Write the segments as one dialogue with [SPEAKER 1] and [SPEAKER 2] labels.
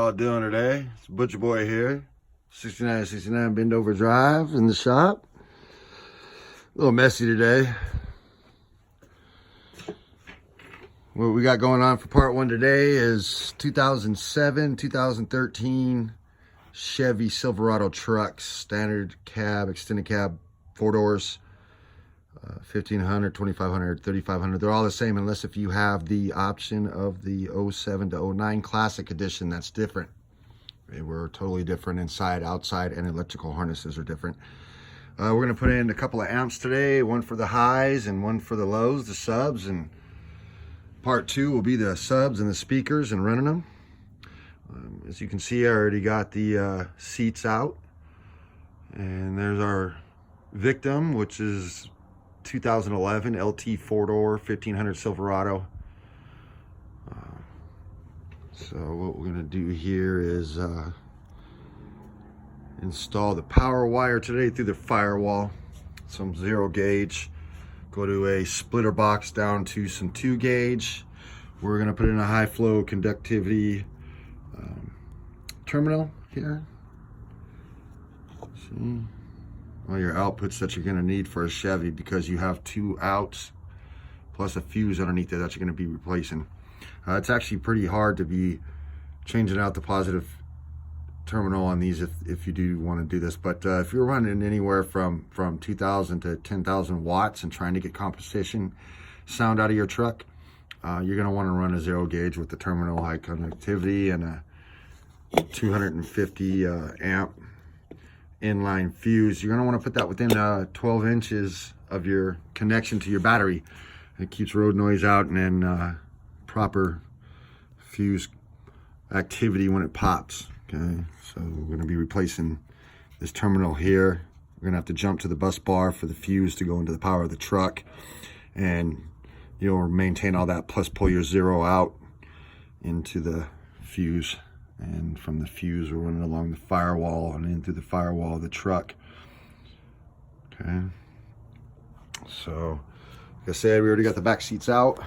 [SPEAKER 1] y'all doing today? It's Butcher Boy here. 6969 Bendover Drive in the shop. A little messy today. What we got going on for part one today is 2007, 2013 Chevy Silverado trucks, standard cab, extended cab, 4 doors, 1500, 2500, 3500. They're all the same unless if you have the option of the 07 to 09 Classic Edition. That's different. They were totally different inside, outside, and electrical harnesses are different. We're going to put in a couple of amps today, one for the highs and one for the lows, the subs, and part two will be the subs and the speakers and running them. As you can see, I already got the seats out, and there's our victim, which is 2011 LT 4-door 1500 Silverado. So what we're going to do here is install the power wire today through the firewall, some 0 gauge, go to a splitter box down to some 2 gauge. We're going to put in a high flow conductivity terminal here. See all your outputs that you're going to need for a Chevy, because you have 2 outs plus a fuse underneath there that you're going to be replacing. It's actually pretty hard to be changing out the positive terminal on these if you do want to do this, but if you're running anywhere from 2,000 to 10,000 watts and trying to get competition sound out of your truck, you're going to want to run a 0 gauge with the terminal, high conductivity, and a 250 amp inline fuse. You're going to want to put that within 12 inches of your connection to your battery. It keeps road noise out, and then proper fuse activity when it pops. Okay, so we're going to be replacing this terminal here. We're going to have to jump to the bus bar for the fuse to go into the power of the truck, and you'll maintain all that, plus pull your 0 out into the fuse, and from the fuse we're running along the firewall and in through the firewall of the truck. Okay, so like I said, we already got the back seats out.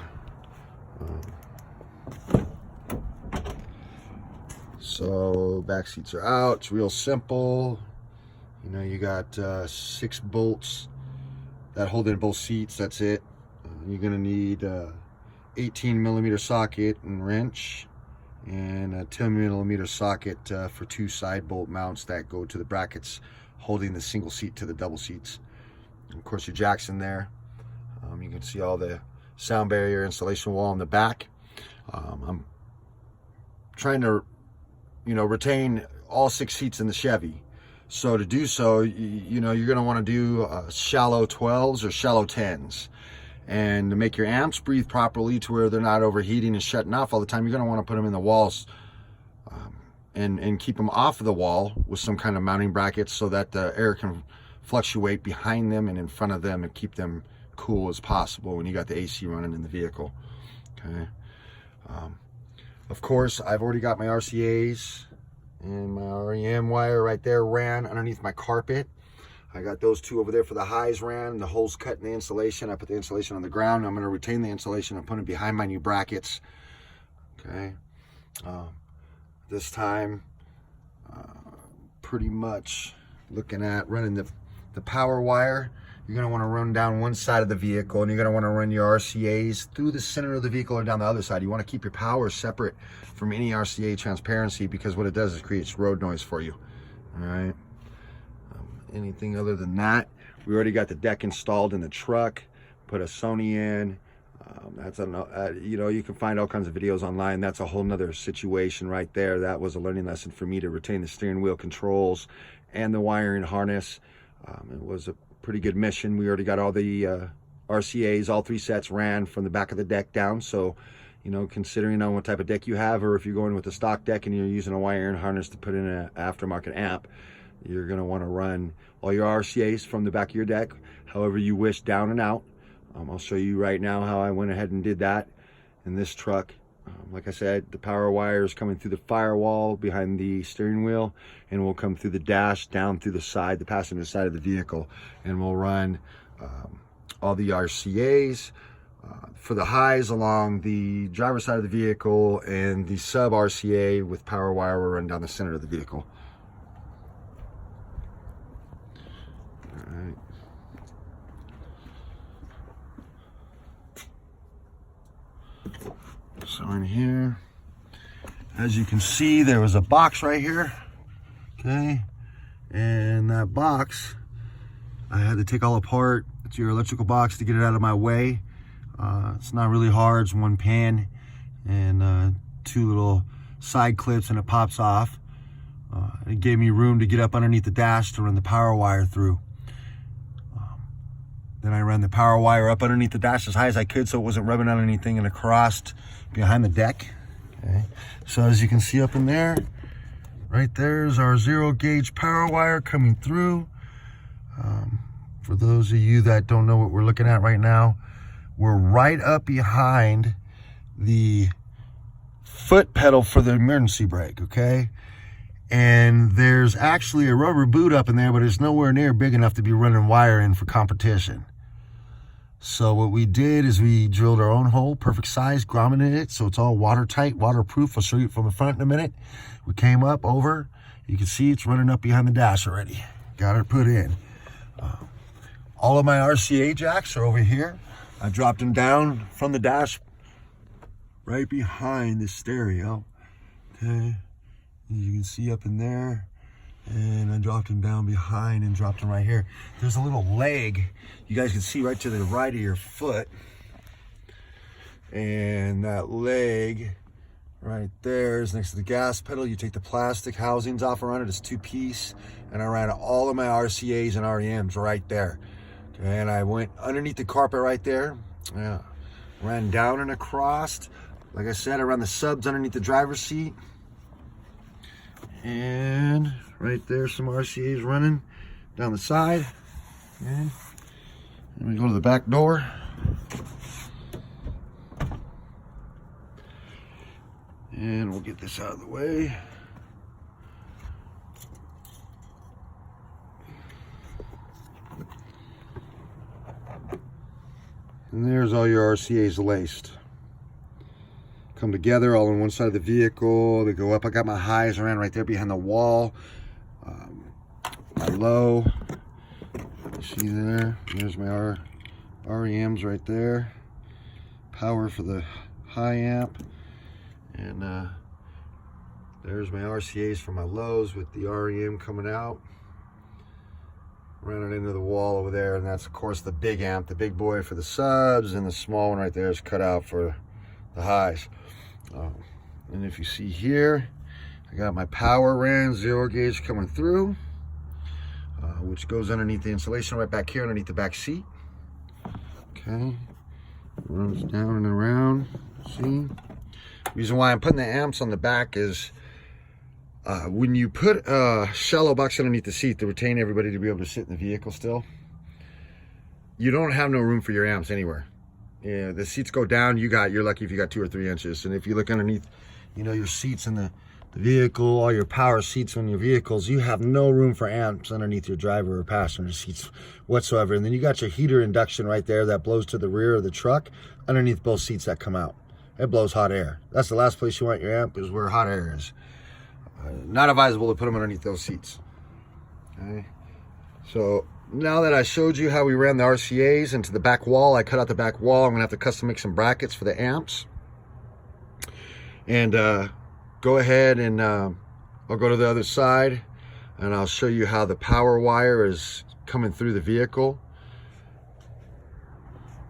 [SPEAKER 1] So back seats are out. It's real simple. You know, you got 6 bolts that hold in both seats. That's it. You're gonna need 18 millimeter socket and wrench, and a 10 millimeter socket for 2 side bolt mounts that go to the brackets holding the single seat to the double seats. And of course, your jack's in there. You can see all the sound barrier insulation wall in the back. I'm trying to, retain all 6 seats in the Chevy. So to do so, you're going to want to do shallow 12s or shallow 10s. And to make your amps breathe properly to where they're not overheating and shutting off all the time, you're going to want to put them in the walls and keep them off of the wall with some kind of mounting brackets so that the air can fluctuate behind them and in front of them and keep them cool as possible when you got the AC running in the vehicle. Okay. Of course, I've already got my RCAs and my REM wire right there ran underneath my carpet. I got those 2 over there for the highs ran, and the holes cut in the insulation. I put the insulation on the ground. I'm going to retain the insulation and put it behind my new brackets. Okay. This time, pretty much looking at running the power wire. You're going to want to run down one side of the vehicle, and you're going to want to run your RCAs through the center of the vehicle or down the other side. You want to keep your power separate from any RCA transparency, because what it does is creates road noise for you. All right. Anything other than that, we already got the deck installed in the truck, put a Sony in. That's you can find all kinds of videos online. That's a whole nother situation right there. That was a learning lesson for me to retain the steering wheel controls and the wiring harness. It was a pretty good mission. We already got all the RCAs, all 3 sets ran from the back of the deck down. So, considering on what type of deck you have, or if you're going with a stock deck and you're using a wiring harness to put in an aftermarket amp, you're going to want to run all your RCAs from the back of your deck, however you wish, down and out. I'll show you right now how I went ahead and did that in this truck. Like I said, the power wire is coming through the firewall behind the steering wheel, and will come through the dash down through the side, the passenger side of the vehicle, and we'll run all the RCAs for the highs along the driver's side of the vehicle, and the sub RCA with power wire will run down the center of the vehicle. All right. So in here, as you can see, there was a box right here, okay? And that box, I had to take all apart. It's your electrical box to get it out of my way. It's not really hard. It's one pan and 2 little side clips, and it pops off. It gave me room to get up underneath the dash to run the power wire through. Then I ran the power wire up underneath the dash as high as I could so it wasn't rubbing on anything, and it crossed behind the deck. Okay. So as you can see up in there, right there's our 0 gauge power wire coming through. For those of you that don't know what we're looking at right now, we're right up behind the foot pedal for the emergency brake, okay? And there's actually a rubber boot up in there, but it's nowhere near big enough to be running wire in for competition. So what we did is we drilled our own hole, perfect size, grommeted it, so it's all watertight, waterproof. I'll show you from the front in a minute. We came up over, you can see it's running up behind the dash already. Got it put in. All of my RCA jacks are over here. I dropped them down from the dash right behind the stereo. Okay, you can see up in there. And I dropped them down behind and dropped them right here. There's a little leg you guys can see right to the right of your foot. And that leg right there is next to the gas pedal. You take the plastic housings off around it. It's 2-piece. And I ran all of my RCAs and REMs right there. And I went underneath the carpet right there. Yeah. Ran down and across. Like I said, I ran the subs underneath the driver's seat. And right there, some RCAs running down the side. Okay. And we go to the back door. And we'll get this out of the way. And there's all your RCAs laced. Come together all on one side of the vehicle. They go up. I got my highs around right there behind the wall. My low. You see there? There's my REMs right there. Power for the high amp. And there's my RCAs for my lows with the REM coming out. Ran it into the wall over there, and that's of course the big amp, the big boy for the subs, and the small one right there is cut out for the highs. And if you see here, I got my power ran 0 gauge coming through, which goes underneath the insulation right back here underneath the back seat. Okay, runs down and around. See, reason why I'm putting the amps on the back is when you put a shallow box underneath the seat to retain everybody to be able to sit in the vehicle still, you don't have no room for your amps anywhere. Yeah, the seats go down, you're lucky if you got 2 or 3 inches. And if you look underneath, you know, your seats in the vehicle, all your power seats on your vehicles, you have no room for amps underneath your driver or passenger seats whatsoever. And then you got your heater induction right there that blows to the rear of the truck underneath both seats that come out. It blows hot air. That's the last place you want your amp, is where hot air is. Not advisable to put them underneath those seats. Okay, so now that I showed you how we ran the RCAs into the back wall, I cut out the back wall. I'm gonna have to custom make some brackets for the amps. And go ahead and I'll go to the other side and I'll show you how the power wire is coming through the vehicle.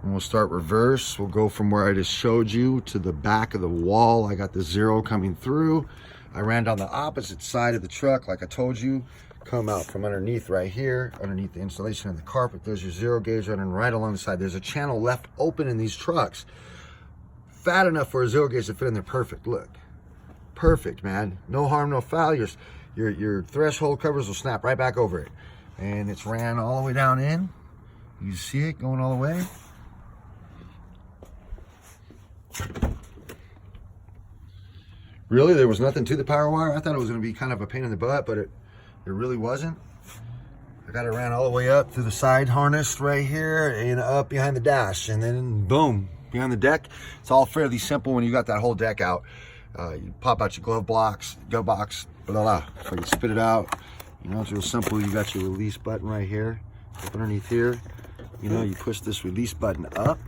[SPEAKER 1] And we'll start reverse. We'll go from where I just showed you to the back of the wall. I got the 0 coming through. I ran down the opposite side of the truck like I told you. Come out from underneath right here, underneath the insulation of the carpet. There's your 0 gauge running right along the side. There's a channel left open in these trucks, fat enough for a 0 gauge to fit in there. Perfect. Look, perfect, man. No harm, no foul. Your threshold covers will snap right back over it. And it's ran all the way down in. You see it going all the way. Really, there was nothing to the power wire. I thought it was going to be kind of a pain in the butt, but it really wasn't. I got it ran all the way up through the side harness right here and up behind the dash, and then boom, behind the deck, it's all fairly simple when you got that whole deck out. You pop out your glove box, blah, blah, blah. So you spit it out. You know, it's real simple. You got your release button right here, up underneath here. You know, you push this release button up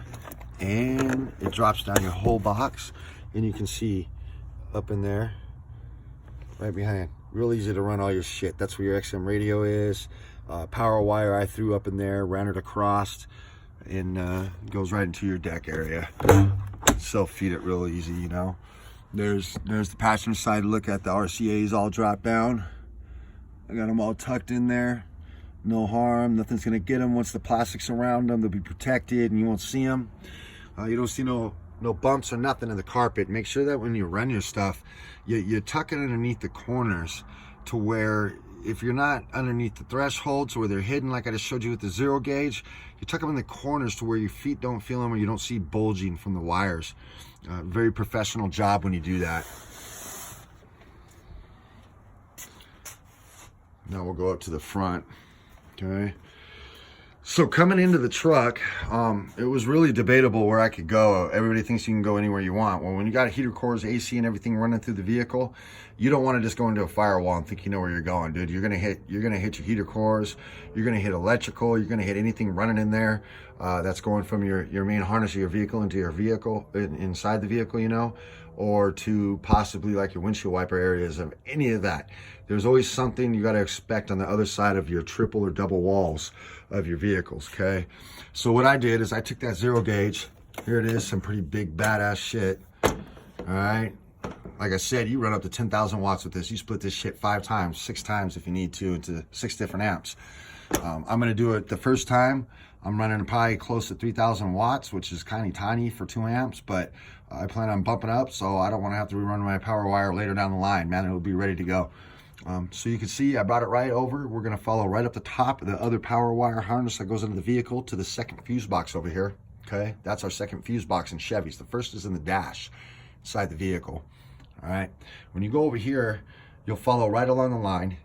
[SPEAKER 1] and it drops down your whole box, and you can see up in there, right behind. Real easy to run all your shit. That's where your XM radio is. Power wire I threw up in there, ran it across, and goes right into your deck area. Self-feed it real easy, you know. There's the passenger side. Look at the RCA's all dropped down. I got them all tucked in there. No harm, nothing's gonna get them. Once the plastic's around them, they'll be protected and you won't see them. You don't see no bumps or nothing in the carpet. Make sure that when you run your stuff, you tuck it underneath the corners to where, if you're not underneath the thresholds where they're hidden, like I just showed you with the 0 gauge, you tuck them in the corners to where your feet don't feel them or you don't see bulging from the wires. Very professional job when you do that. Now we'll go up to the front. Okay, so coming into the truck, it was really debatable where I could go. Everybody thinks you can go anywhere you want. Well, when you got heater cores, AC, and everything running through the vehicle, you don't want to just go into a firewall and think you know where you're going, dude. You're gonna hit your heater cores. You're gonna hit electrical. You're gonna hit anything running in there that's going from your main harness of your vehicle into your vehicle, inside the vehicle, you know, or to possibly like your windshield wiper areas of any of that. There's always something you got to expect on the other side of your triple or double walls of your vehicles, okay? So what I did is I took that 0 gauge. Here it is, some pretty big badass shit, all right? Like I said, you run up to 10,000 watts with this. You split this shit 5 times, 6 times if you need to, into 6 different amps. I'm gonna do it the first time. I'm running probably close to 3,000 watts, which is kind of tiny for 2 amps, but I plan on bumping up, so I don't want to have to rerun my power wire later down the line. Man, it'll be ready to go. So you can see I brought it right over. We're going to follow right up the top of the other power wire harness that goes into the vehicle to the second fuse box over here. Okay, that's our second fuse box in Chevys. The first is in the dash inside the vehicle. All right, when you go over here, you'll follow right along the line.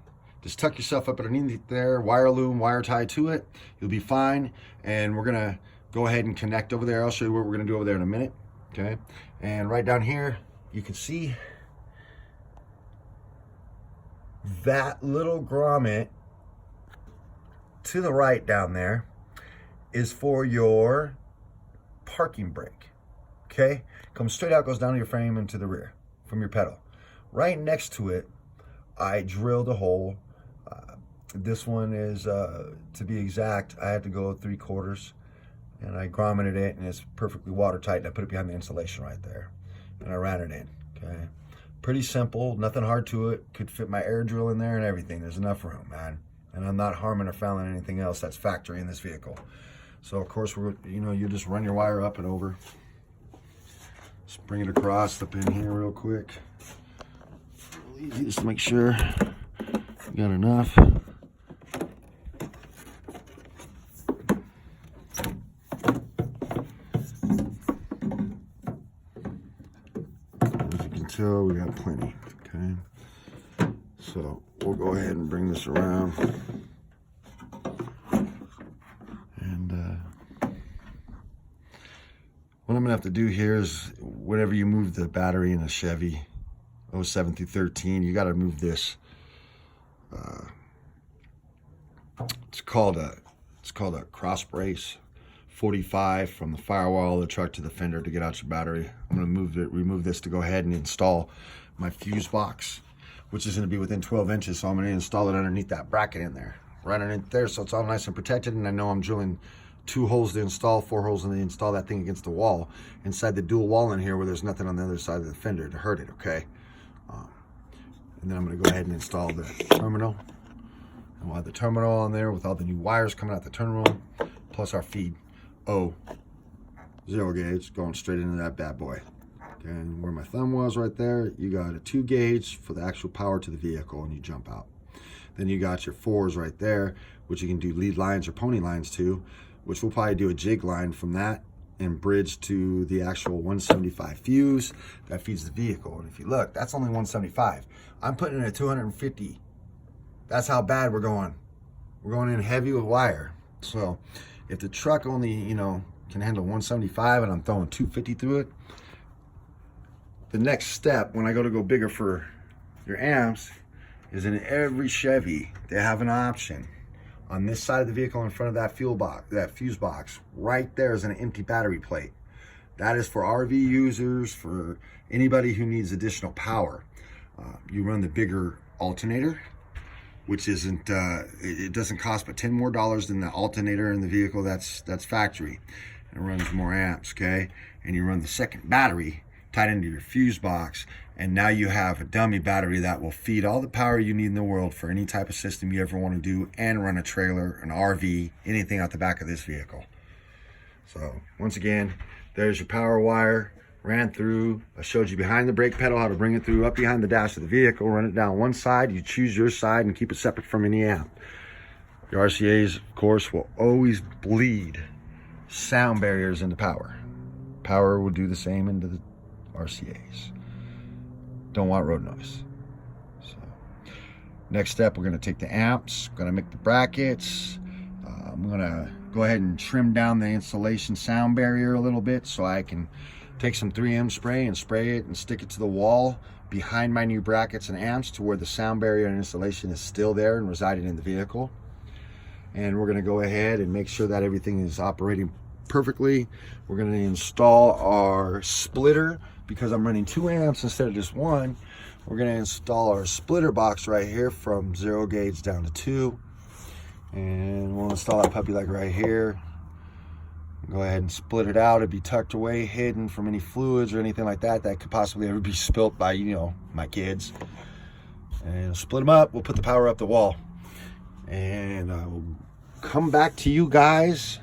[SPEAKER 1] Just tuck yourself up underneath there, wire loom, wire tie to it. You'll be fine. And we're going to go ahead and connect over there. I'll show you what we're going to do over there in a minute. Okay, and right down here, you can see that little grommet to the right down there is for your parking brake. Okay, comes straight out, goes down to your frame and to the rear from your pedal. Right next to it, I drilled a hole. This one is, to be exact, I had to go 3/4, and I grommeted it, and it's perfectly watertight, and I put it behind the insulation right there, and I ran it in. Okay, pretty simple, nothing hard to it. Could fit my air drill in there and everything. There's enough room, man. And I'm not harming or fouling anything else that's factory in this vehicle. So of course, you just run your wire up and over. Just bring it across up in here real quick. Real easy, just to make sure you got enough. As you can tell, we got plenty. Okay, so we'll go ahead and bring this around. And what I'm gonna have to do here is, whenever you move the battery in a Chevy 07 through 13, you got to move this. It's called a cross brace 45 from the firewall of the truck to the fender to get out your battery. I'm gonna remove this to go ahead and install my fuse box, which is gonna be within 12 inches. So I'm gonna install it underneath that bracket in there, right underneath there, so it's all nice and protected. And I know I'm drilling 2 holes to install, 4 holes to install that thing against the wall, inside the dual wall in here where there's nothing on the other side of the fender to hurt it, okay? And then I'm gonna go ahead and install the terminal. And we'll have the terminal on there with all the new wires coming out the terminal, plus our feed. 0 gauge going straight into that bad boy. Okay, and where my thumb was right there, you got a 2 gauge for the actual power to the vehicle, and you jump out. Then you got your 4s right there, which you can do lead lines or pony lines to, which we'll probably do a jig line from that and bridge to the actual 175 fuse that feeds the vehicle. And if you look, that's only 175. I'm putting in a 250. That's how bad we're going. We're going in heavy with wire. So if the truck only, can handle 175 and I'm throwing 250 through it. The next step when I go bigger for your amps is in every Chevy, they have an option. On this side of the vehicle in front of that fuse box, right there is an empty battery plate. That is for RV users, for anybody who needs additional power. You run the bigger alternator, which isn't, it doesn't cost but $10 more than the alternator in the vehicle that's factory. It runs more amps, okay? And you run the second battery tied into your fuse box, and now you have a dummy battery that will feed all the power you need in the world for any type of system you ever want to do and run a trailer, an RV, anything out the back of this vehicle. So once again, there's your power wire, ran through. I showed you behind the brake pedal how to bring it through up behind the dash of the vehicle, run it down one side, you choose your side and keep it separate from any amp. Your RCAs, of course, will always bleed sound barriers into power. Power will do the same into the RCAs. Don't want road noise. So next step, we're going to take the amps, going to make the brackets. I'm going to go ahead and trim down the insulation sound barrier a little bit so I can take some 3M spray and spray it and stick it to the wall behind my new brackets and amps to where the sound barrier and insulation is still there and residing in the vehicle. And we're going to go ahead and make sure that everything is operating perfectly. We're going to install our splitter because I'm running 2 amps instead of just 1. We're going to install our splitter box right here from 0 gauge down to 2. And we'll install that puppy like right here. Go ahead and split it out. It'd be tucked away, hidden from any fluids or anything like that could possibly ever be spilt by, you know, my kids. And split them up. We'll put the power up the wall. And I will come back to you guys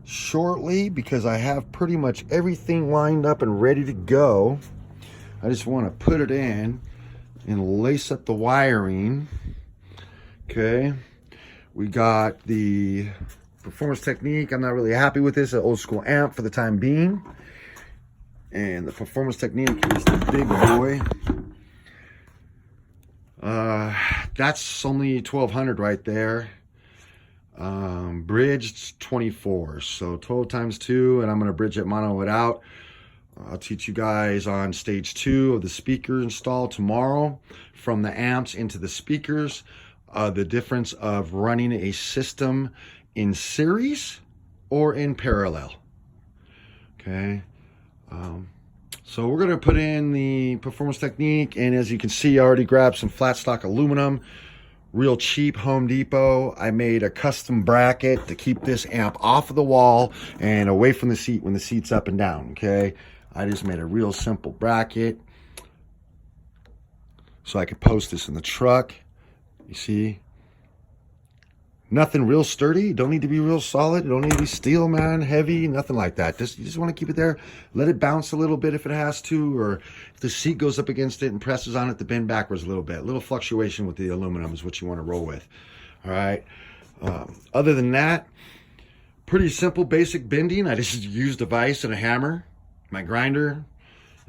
[SPEAKER 1] shortly because I have pretty much everything lined up and ready to go. I just want to put it in and lace up the wiring. Okay, we got the Performance Technique. I'm not really happy with this, an old school amp for the time being. And the Performance Technique is the big boy. That's only 1200 right there. Bridged 24, so 12 times 2, and I'm going to bridge it mono it out. I'll teach you guys on stage 2 of the speaker install tomorrow, from the amps into the speakers, the difference of running a system in series or in parallel. Okay, so we're going to put in the Performance Technique, and as you can see, I already grabbed some flat stock aluminum, real cheap, Home Depot. I made a custom bracket to keep this amp off of the wall and away from the seat when the seat's up and down. Okay, I just made a real simple bracket so I could post this in the truck. You see, nothing real sturdy. Don't need to be real solid. Don't need to be steel, man, heavy, nothing like that. You just want to keep it there. Let it bounce a little bit if it has to, or if the seat goes up against it and presses on it to bend backwards a little bit. A little fluctuation with the aluminum is what you want to roll with. All right. Other than that, pretty simple, basic bending. I just used a vise and a hammer, my grinder,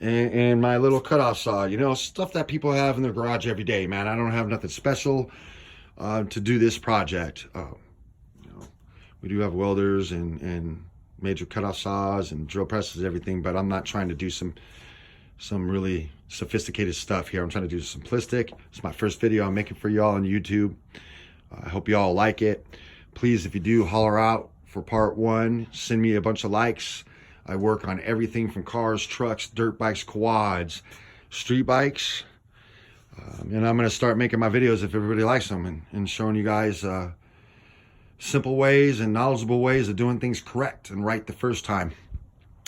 [SPEAKER 1] and my little cutoff saw. You know, stuff that people have in their garage every day, man. I don't have nothing special to do this project. You know, we do have welders and major cutoff saws and drill presses, everything, but I'm not trying to do some really sophisticated stuff here. I'm trying to do simplistic. It's my first video I'm making for y'all on YouTube. I hope y'all like it. Please, if you do, holler out for part 1. Send me a bunch of likes. I work on everything from cars, trucks, dirt bikes, quads, street bikes. And I'm going to start making my videos if everybody likes them, and showing you guys simple ways and knowledgeable ways of doing things correct and right the first time.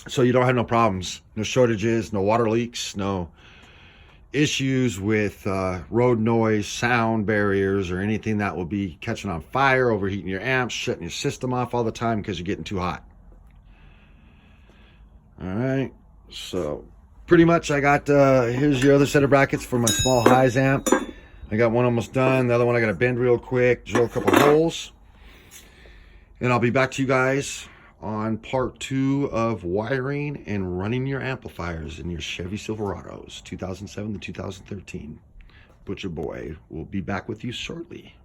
[SPEAKER 1] So you don't have no problems, no shortages, no water leaks, no issues with road noise, sound barriers, or anything that will be catching on fire, overheating your amps, shutting your system off all the time because you're getting too hot. All right, so pretty much I got, here's your other set of brackets for my small highs amp. I got one almost done. The other one I got to bend real quick, drill a couple holes. And I'll be back to you guys on part 2 of wiring and running your amplifiers in your Chevy Silverados, 2007 to 2013. Butcher Boy will be back with you shortly.